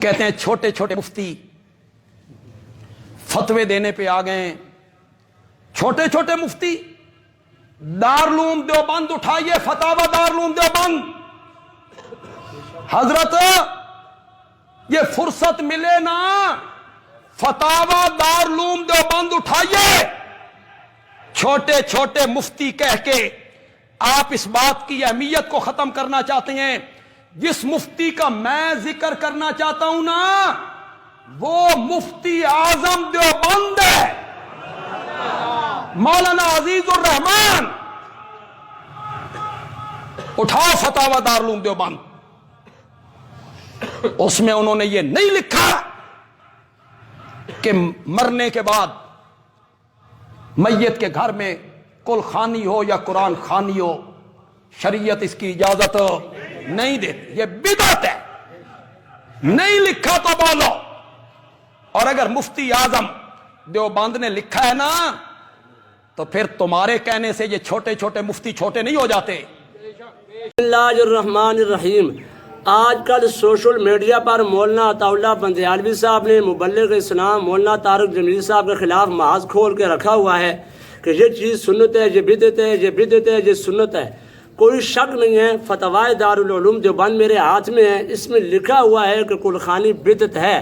کہتے ہیں چھوٹے چھوٹے مفتی فتوے دینے پہ آ گئے. چھوٹے چھوٹے مفتی دارالعلوم دیوبند اٹھائیے فتاوی دارالعلوم دیوبند. حضرت یہ فرصت ملے نا فتاوی دارالعلوم دیوبند اٹھائیے. چھوٹے چھوٹے مفتی کہہ کے آپ اس بات کی اہمیت کو ختم کرنا چاہتے ہیں. جس مفتی کا میں ذکر کرنا چاہتا ہوں نا وہ مفتی اعظم دیوبند ہے, مولانا عزیز الرحمان. اٹھاؤ فتاوی دارالعلوم دیوبند. اس میں انہوں نے یہ نہیں لکھا کہ مرنے کے بعد میت کے گھر میں کل خوانی ہو یا قرآن خوانی ہو, شریعت اس کی اجازت نہیں دیتی, یہ بدعت ہے. نہیں لکھا تو بولو. اور اگر مفتی اعظم دیوبند نے لکھا ہے نا تو پھر تمہارے کہنے سے یہ چھوٹے چھوٹے مفتی چھوٹے نہیں ہو جاتے. بسم اللہ الرحمن الرحیم. آج کل سوشل میڈیا پر مولانا عطا اللہ بندیالوی صاحب نے مبلغ اسلام مولانا طارق جمیل صاحب کے خلاف محاذ کھول کے رکھا ہوا ہے کہ یہ چیز سنت ہے, یہ بدعت ہے, یہ بدعت ہے, یہ سنت ہے. کوئی شک نہیں ہے, فتاوی دارالعلوم دیوبند میرے ہاتھ میں ہے, اس میں لکھا ہوا ہے کہ کل خوانی بدعت ہے.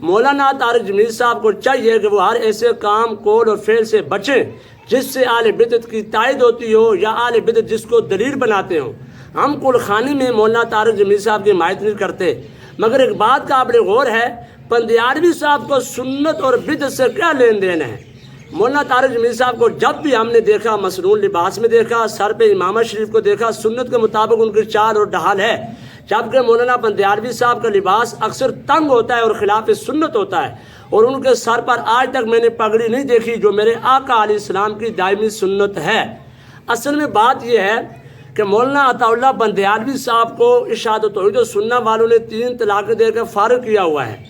مولانا طارق جمیل صاحب کو چاہیے کہ وہ ہر ایسے کام قول اور فعل سے بچیں جس سے اہل بدعت کی تائید ہوتی ہو یا اہل بدعت جس کو دلیل بناتے ہوں. ہم کل خوانی میں مولانا طارق جمیل صاحب کی حمایت نہیں کرتے, مگر ایک بات کا قابل غور ہے, بندیالوی صاحب کو سنت اور بدعت سے کیا لین دین ہے. مولانا طارق جمیل صاحب کو جب بھی ہم نے دیکھا مسنون لباس میں دیکھا, سر پہ امامہ شریف کو دیکھا, سنت کے مطابق ان کی چال اور ڈھال ہے. جبکہ مولانا بندیالوی صاحب کا لباس اکثر تنگ ہوتا ہے اور خلاف سنت ہوتا ہے, اور ان کے سر پر آج تک میں نے پگڑی نہیں دیکھی جو میرے آقا علیہ السلام کی دائمی سنت ہے. اصل میں بات یہ ہے کہ مولانا عطا اللہ بندیالوی صاحب کو ارشاد و توحید و سنت والوں نے 3 طلاقیں دے کر فارغ کیا ہوا ہے.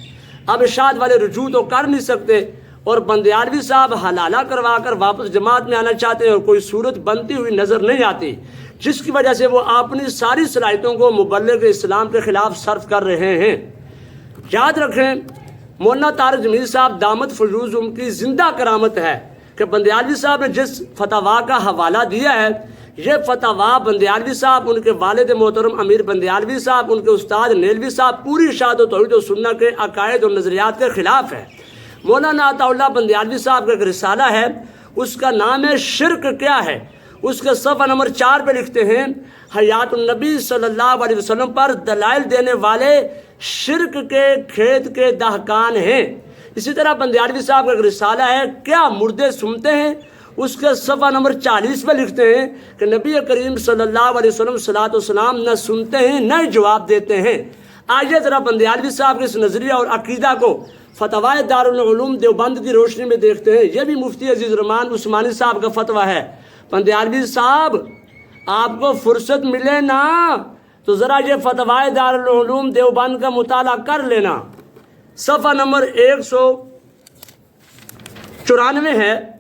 اب ارشاد والے رجوع تو کر نہیں سکتے, اور بندیالوی صاحب حلالہ کروا کر واپس جماعت میں آنا چاہتے ہیں, اور کوئی صورت بنتی ہوئی نظر نہیں آتی, جس کی وجہ سے وہ اپنی ساری صلاحیتوں کو مبلغ اسلام کے خلاف صرف کر رہے ہیں. یاد رکھیں, مولانا طارق جمیل صاحب دامت فیوض ان کی زندہ کرامت ہے کہ بندیالوی صاحب نے جس فتوا کا حوالہ دیا ہے, یہ فتوا بندیالوی صاحب, ان کے والد محترم امیر بندیالوی صاحب, ان کے استاد نیلوی صاحب پوری ارشاد و توحید و سنت کے عقائد اور نظریات کے خلاف ہے. مولانا عطا اللہ بندیالوی صاحب کا ایک رسالہ ہے, اس کا نام ہے شرک کیا ہے. اس کے صفحہ نمبر 4 پہ لکھتے ہیں, حیات النبی صلی اللہ علیہ وسلم پر دلائل دینے والے شرک کے کھیت کے دہقان ہیں. اسی طرح بندیالوی صاحب کا ایک رسالہ ہے, کیا مردے سنتے ہیں. اس کے صفحہ نمبر 40 پہ لکھتے ہیں کہ نبی کریم صلی اللہ علیہ وسلم صلاۃ والسلام نہ سنتے ہیں نہ جواب دیتے ہیں. آئیے ذرا بندیالوی صاحب کے اس نظریہ اور عقیدہ کو فتاوی دارالعلوم دیوبند کی روشنی میں دیکھتے ہیں. یہ بھی مفتی عزیز الرحمان عثمانی صاحب کا فتویٰ ہے. بندیالوی صاحب آپ کو فرصت ملے نا تو ذرا یہ فتاوی دارالعلوم دیوبند کا مطالعہ کر لینا. صفحہ نمبر 194 ہے.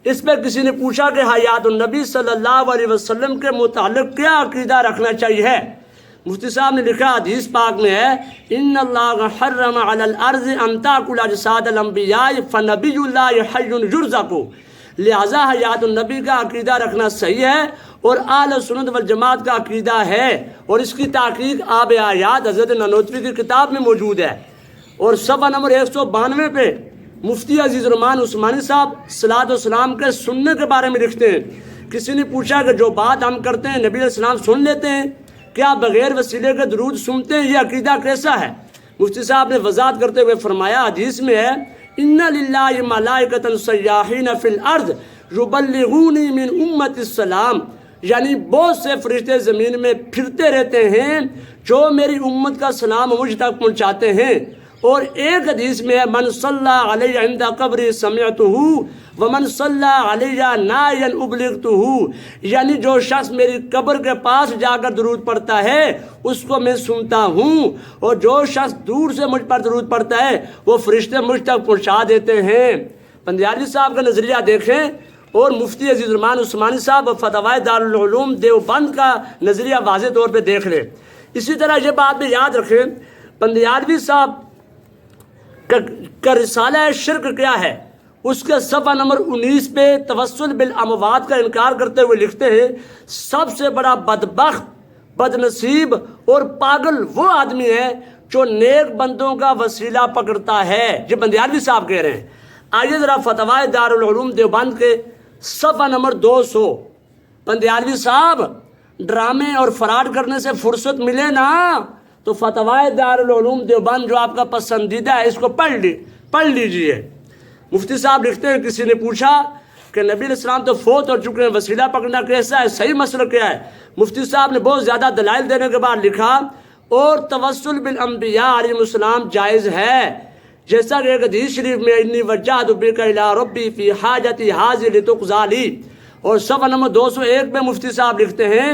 اس پہ کسی نے پوچھا کہ حیات النبی صلی اللہ علیہ وسلم کے متعلق کیا عقیدہ رکھنا چاہیے. مفتی صاحب نے لکھا, حدیث پاک میں ہے, ان اللہ حرم علی الارض ان تاکل اجساد الانبیاء فنبی اللہ حی یرزق. لہذا حیات النبی کا عقیدہ رکھنا صحیح ہے اور اہل سنت والجماعت کا عقیدہ ہے, اور اس کی تحقیق آب آیات حضرت نانوتوی کی کتاب میں موجود ہے. اور صفحہ نمبر 192 پہ مفتی عزیز الرحمان عثمانی صاحب صلاۃ والسلام کے سننے کے بارے میں لکھتے ہیں. کسی نے پوچھا کہ جو بات ہم کرتے ہیں نبی علیہ السلام سن لیتے ہیں, کیا بغیر وسیلے کے درود سنتے ہیں, یہ عقیدہ کیسا ہے. مفتی صاحب نے وضاحت کرتے ہوئے فرمایا, حدیث میں ہے, ان للہ ملائکۃ سیاحین فی الارض یبلغونی من امت السلام, یعنی بہت سے فرشتے زمین میں پھرتے رہتے ہیں جو میری امت کا سلام مجھ تک پہنچاتے ہیں. اور ایک حدیث میں ہے, من صلی علی عند قبری سمعتہ ومن صلی علی نائیا ابلغتہ, یعنی جو شخص میری قبر کے پاس جا کر درود پڑھتا ہے اس کو میں سنتا ہوں, اور جو شخص دور سے مجھ پر درود پڑھتا ہے وہ فرشتے مجھ تک پہنچا دیتے ہیں. بندیالوی صاحب کا نظریہ دیکھیں, اور مفتی عزیز الرحمان عثمانی صاحب فتاوی دارالعلوم دیوبند کا نظریہ واضح طور پہ دیکھ لیں. اسی طرح یہ بات بھی یاد رکھیں, بندیالوی صاحب کا رسالہ شرک کیا ہے، اس کے صفحہ نمبر 19 پہ توسل بالاموات کا انکار کرتے ہوئے لکھتے ہیں سب سے بڑا بدبخت، بدنصیب اور پاگل وہ آدمی ہے جو نیک بندوں کا وسیلہ پکڑتا ہے۔ یہ بندیالوی صاحب کہہ رہے ہیں۔ آئیے ذرا فتاوی دارالعلوم دیوبند کے صفحہ نمبر 200، بندیالوی صاحب ڈرامے اور فراڈ کرنے سے فرصت ملے نا تو فتاوی دارالعلوم دیوبند جو آپ کا پسندیدہ ہے اس کو پڑھ لیجئے۔ مفتی صاحب لکھتے ہیں کسی نے پوچھا کہ نبی علیہ السلام تو فوت ہو چکے ہیں، وسیلہ پکڑنا کیسا ہے، صحیح مسئلہ کیا ہے؟ مفتی صاحب نے بہت زیادہ دلائل دینے کے بعد لکھا اور توسل بالانبیاء علیہ السلام جائز ہے، جیسا کہ ایک حدیث شریف میں انی وجہت بک الی ربی فی حاجتی حاضر لتقضی لی، اور صفحہ نمبر 201 میں مفتی صاحب لکھتے ہیں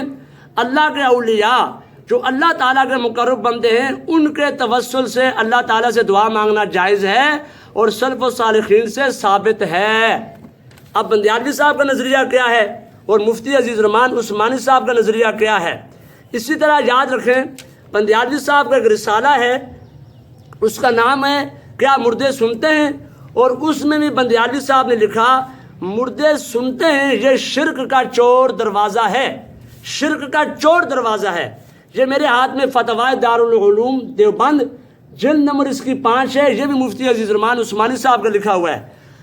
اللہ کے اولیاء جو اللہ تعالیٰ کے مقرب بندے ہیں ان کے توسل سے اللہ تعالیٰ سے دعا مانگنا جائز ہے اور سلف و صالحین سے ثابت ہے۔ اب بندیالوی صاحب کا نظریہ کیا ہے اور مفتی عزیز الرحمان عثمانی صاحب کا نظریہ کیا ہے؟ اسی طرح یاد رکھیں بندیالوی صاحب کا ایک رسالہ ہے، اس کا نام ہے کیا مردے سنتے ہیں، اور اس میں بھی بندیالوی صاحب نے لکھا مردے سنتے ہیں یہ شرک کا چور دروازہ ہے، شرک کا چور دروازہ ہے۔ یہ میرے ہاتھ میں فتاوی دارالعلوم دیوبند جلد نمبر اس کی 5 ہے، یہ بھی مفتی عزیز الرحمان عثمانی صاحب کا لکھا ہوا ہے۔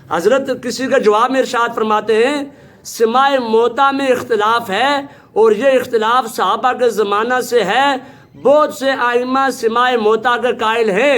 حضرت کسی کا جواب میں ارشاد فرماتے ہیں سماع موتا میں اختلاف ہے اور یہ اختلاف صحابہ کے زمانہ سے ہے، بہت سے ائمہ سماع موتا کے قائل ہیں۔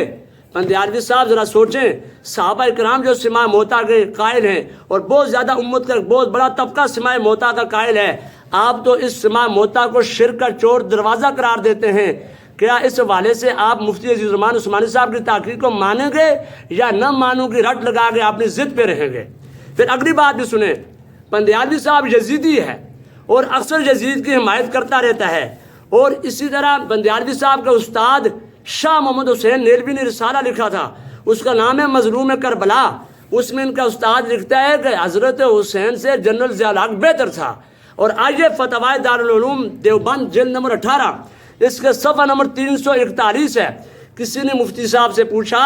بندیالوی صاحب ذرا سوچیں، صحابہ کرام جو سماع موتا کے قائل ہیں اور بہت زیادہ امت کا بہت بڑا طبقہ سماع موتا کا قائل ہے، آپ تو اس سماع موتا کو شرک کا چور دروازہ قرار دیتے ہیں۔ کیا اس حوالے سے آپ مفتی عزیز الرحمان عثمانی صاحب کی تحقیق کو مانیں گے یا نہ مانوں کی رٹ لگا کے اپنی ضد پہ رہیں گے؟ پھر اگلی بات بھی سنیں، بندیالوی صاحب یزیدی ہے اور اکثر یزید کی حمایت کرتا رہتا ہے، اور اسی طرح بندیالوی صاحب کا استاد شاہ محمد حسین نیلوی نے رسالہ لکھا تھا، اس کا نام ہے مظلوم کربلا۔ اس میں ان کا استاد لکھتا ہے کہ حضرت حسین سے جنرل ضیاء الحق بہتر تھا۔ اور آئیے فتاوی دارالعلوم دیوبند جلد نمبر 18 اس کے صفحہ نمبر 341 ہے، کسی نے مفتی صاحب سے پوچھا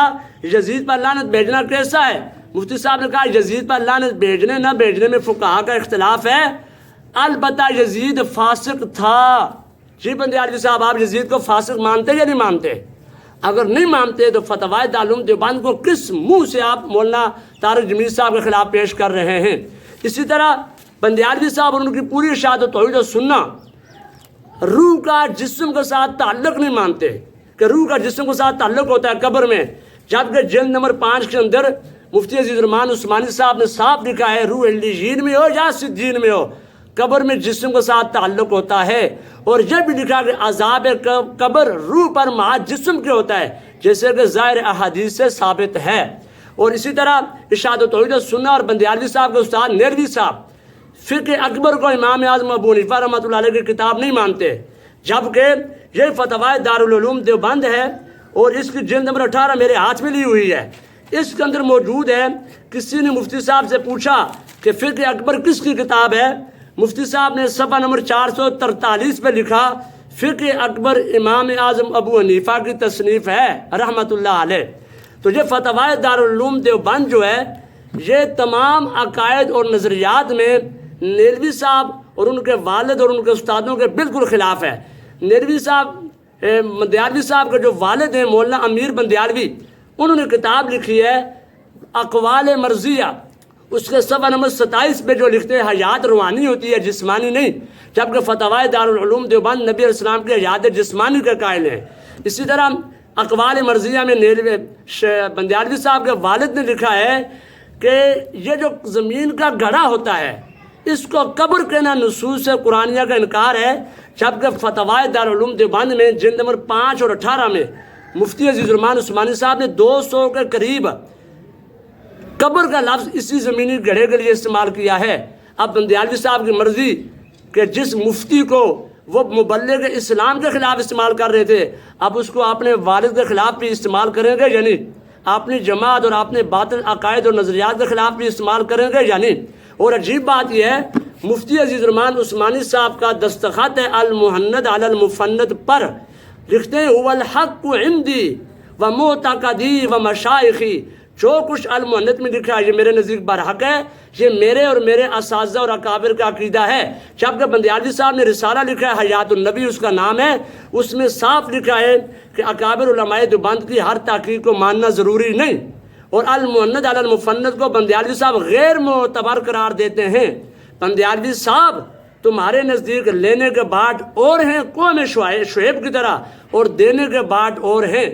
یزید پر لعنت بھیجنا کیسا ہے؟ مفتی صاحب نے کہا یزید پر لعنت بھیجنے نہ بھیجنے میں فقہا کا اختلاف ہے، البتہ یزید فاسق تھا۔ جی بندیالوی صاحب آپ یزید کو فاسق مانتے یا نہیں مانتے؟ اگر نہیں مانتے تو فتاوی دارالعلوم دیوبند کو کس منہ سے آپ مولانا طارق جمیل صاحب کے خلاف پیش کر رہے ہیں؟ اسی طرح بندیالوی صاحب اور ان کی پوری اشاعت و توحید و سنہ روح کا جسم کے ساتھ تعلق نہیں مانتے کہ روح کا جسم کے ساتھ تعلق ہوتا ہے قبر میں، جبکہ جلد نمبر 5 کے اندر مفتی عزیز الرحمان عثمانی صاحب نے صاف لکھا ہے روح علیین میں ہو یا سجین میں ہو قبر میں جسم کے ساتھ تعلق ہوتا ہے، اور یہ بھی لکھا کہ عذاب قبر روح پر محض جسم کے ہوتا ہے، جیسے کہ ظاہر احادیث سے ثابت ہے۔ اور اسی طرح اشاعت و توحید و سنہ اور بندیالوی صاحب کے استاد نیلوی صاحب فقہ اکبر کو امام اعظم ابو حنیفہ رحمۃ اللہ علیہ کی کتاب نہیں مانتے، جبکہ یہ فتاوی دارالعلوم دیوبند ہے اور اس کی جلد نمبر 18 میرے ہاتھ میں لی ہوئی ہے، اس کے اندر موجود ہے۔ کسی نے مفتی صاحب سے پوچھا کہ فقہ اکبر کس کی کتاب ہے؟ مفتی صاحب نے صفحہ نمبر 443 پہ لکھا فقہ اکبر امام اعظم ابو حنیفہ کی تصنیف ہے رحمۃ اللہ علیہ۔ تو یہ فتاوی دارالعلوم دیوبند جو ہے یہ تمام عقائد اور نظریات میں نیلوی صاحب اور ان کے والد اور ان کے استادوں کے بالکل خلاف ہے۔ نیلوی صاحب بندیالوی صاحب کے جو والد ہیں مولانا امیر بندیالوی، انہوں نے کتاب لکھی ہے اقوال مرضیہ، اس کے صفحہ نمبر 27 پہ جو لکھتے ہیں حیات روحانی ہوتی ہے جسمانی نہیں، جبکہ فتاوی دارالعلوم دیوبند نبی علیہ السلام کے حیات جسمانی کے قائل ہیں۔ اسی طرح اقوال مرضیہ میں بندیالوی صاحب کے والد نے لکھا ہے کہ یہ جو زمین کا گڑھا ہوتا ہے اس کو قبر کہنا نصوص قرآنیہ کا انکار ہے، جبکہ فتاوی دارالعلوم دیوبند میں جلد نمبر 5 اور 18 میں مفتی عزیز الرحمان عثمانی صاحب نے 200 کے قریب قبر کا لفظ اسی زمینی گڑھے کے لیے استعمال کیا ہے۔ اب بندیالوی صاحب کی مرضی کہ جس مفتی کو وہ مبلغ اسلام کے خلاف استعمال کر رہے تھے اب اس کو اپنے والد کے خلاف بھی استعمال کریں گے یا نہیں، اپنی جماعت اور اپنے باطل عقائد اور نظریات کے خلاف بھی استعمال کریں گے یا نہیں۔ اور عجیب بات یہ ہے مفتی عزیز الرحمان عثمانی صاحب کا دستخط ہے المحند علی المفند پر، لکھتے ہیں هو الحق عندی و معتقدی و مشائخی، جو کچھ المحنت میں لکھا ہے یہ میرے نزدیک برحق ہے، یہ میرے اور میرے اساتذہ اور اکابر کا عقیدہ ہے۔ جبکہ بندیالوی صاحب نے رسالہ لکھا ہے حیات النبی اس کا نام ہے، اس میں صاف لکھا ہے کہ اکابر علماء دیوبند کی ہر تحقیق کو ماننا ضروری نہیں، اور المحنت علی المفند کو بندیالوی صاحب غیر معتبر قرار دیتے ہیں۔ بندیالوی صاحب تمہارے نزدیک لینے کے بعد اور ہیں قوم شعیب کی طرح، اور دینے کے بعد اور ہیں۔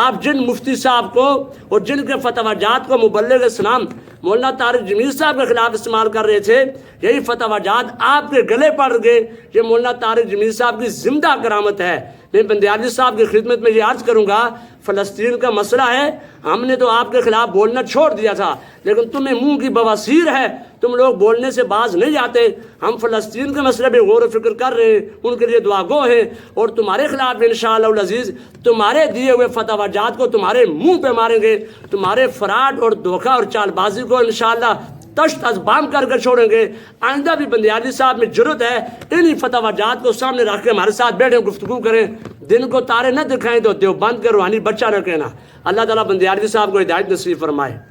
آپ جن مفتی صاحب کو اور جن کے فتویٰ جات کو مبلغ اسلام مولانا طارق جمیل صاحب کے خلاف استعمال کر رہے تھے، یہی فتویٰ جات آپ کے گلے پڑ گئے۔ یہ مولانا طارق جمیل صاحب کی زندہ کرامت ہے۔ میں بندیالوی صاحب کی خدمت میں یہ عرض کروں گا، فلسطین کا مسئلہ ہے، ہم نے تو آپ کے خلاف بولنا چھوڑ دیا تھا، لیکن تمہیں منہ کی بواسیر ہے، تم لوگ بولنے سے باز نہیں آتے۔ ہم فلسطین کے مسئلے پہ غور و فکر کر رہے ہیں، ان کے لیے دعا گو ہیں، اور تمہارے خلاف انشاءاللہ العزیز تمہارے دیے ہوئے فتویٰ جات کو تمہارے منہ پہ ماریں گے، تمہارے فراڈ اور دھوکہ اور چال بازی کو انشاءاللہ تشت از بام کر چھوڑیں گے۔ آئندہ بھی بندیالوی صاحب میں جرت ہے انہی فتویٰ جات کو سامنے رکھ کے ہمارے ساتھ بیٹھیں، گفتگو کریں، دن کو تارے نہ دکھائیں تو دیوبند کے روحانی بچہ نہ کہنا۔ اللہ تعالیٰ بندیالوی صاحب کو ہدایت نصیب فرمائے۔